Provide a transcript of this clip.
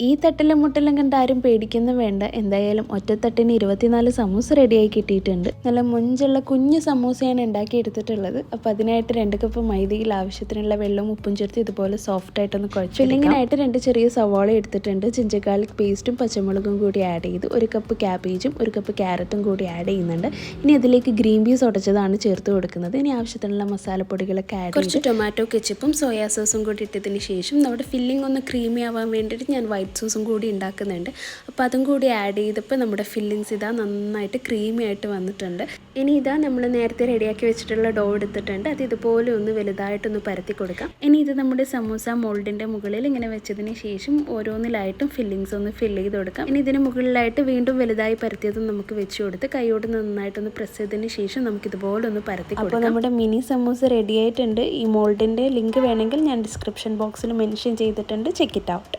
ഈ തട്ടിലും മുട്ടിലും കണ്ട് ആരും പേടിക്കുന്ന വേണ്ട. എന്തായാലും ഒറ്റത്തട്ടിന് 24 സമൂസ റെഡിയായി കിട്ടിയിട്ടുണ്ട്. നല്ല മുഞ്ചുള്ള കുഞ്ഞു സമൂസയാണ് ഉണ്ടാക്കി എടുത്തിട്ടുള്ളത്. അപ്പോൾ അതിനായിട്ട് 2 കപ്പ് മൈദയിൽ ആവശ്യത്തിനുള്ള വെള്ളവും ഉപ്പും ചേർത്ത് ഇതുപോലെ സോഫ്റ്റായിട്ടൊന്ന് കുഴച്ച് ഫില്ലിങ്ങിനായിട്ട് 2 ചെറിയ സവാള എടുത്തിട്ടുണ്ട്. ജിഞ്ചർ ഗാർലിക് പേസ്റ്റും പച്ചമുളകും കൂടി ആഡ് ചെയ്ത് 1 കപ്പ് ക്യാബേജും 1 കപ്പ് ക്യാരറ്റും കൂടി ആഡ് ചെയ്യുന്നുണ്ട്. ഇനി അതിലേക്ക് ഗ്രീൻ പീസ് ഉടച്ചതാണ് ചേർത്ത് കൊടുക്കുന്നത്. ഇനി ആവശ്യത്തിനുള്ള മസാലപ്പൊടികളൊക്കെ ആഡ് ചെയ്ത് കുറച്ച് ടൊമാറ്റോ കെച്ചപ്പും സോയാ സോസും കൂടി ഇട്ടതിന് ശേഷം നമ്മുടെ ഫില്ലിംഗ് ഒന്ന് ക്രീമി ആവാൻ വേണ്ടിയിട്ട് ഞാൻ വൈറ്റ് സോസും കൂടി ഉണ്ടാക്കുന്നുണ്ട്. അപ്പോൾ അതും കൂടി ആഡ് ചെയ്തപ്പോൾ നമ്മുടെ ഫില്ലിങ്സ് ഇതാ നന്നായിട്ട് ക്രീമി ആയിട്ട് വന്നിട്ടുണ്ട്. ഇനി ഇതാ നമ്മൾ നേരത്തെ റെഡിയാക്കി വെച്ചിട്ടുള്ള ഡോ എടുത്തിട്ടുണ്ട്. അത് ഇതുപോലെ ഒന്ന് വലുതായിട്ടൊന്ന് പരത്തി കൊടുക്കാം. ഇനി ഇത് നമ്മുടെ സമൂസ മോൾഡിൻ്റെ മുകളിൽ ഇങ്ങനെ വെച്ചതിന് ശേഷം ഓരോന്നിലായിട്ടും ഫില്ലിങ്സ് ഒന്ന് ഫില്ല് ചെയ്ത് കൊടുക്കാം. ഇനി ഇതിന് മുകളിലായിട്ട് വീണ്ടും വലുതായി പരത്തിയതും നമുക്ക് വെച്ച് കൊടുത്ത് കൈയോട് നന്നായിട്ടൊന്ന് പ്രസ് ചെയ്തതിന് ശേഷം നമുക്ക് ഇതുപോലെ ഒന്ന് പരത്തി കൊടുക്കാം. അപ്പോൾ നമ്മുടെ മിനി സമൂസ റെഡി ആയിട്ടുണ്ട്. ഈ മോൾഡിൻ്റെ ലിങ്ക് വേണമെങ്കിൽ ഞാൻ ഡിസ്ക്രിപ്ഷൻ ബോക്സിൽ മെൻഷൻ ചെയ്തിട്ടുണ്ട്. Check it out.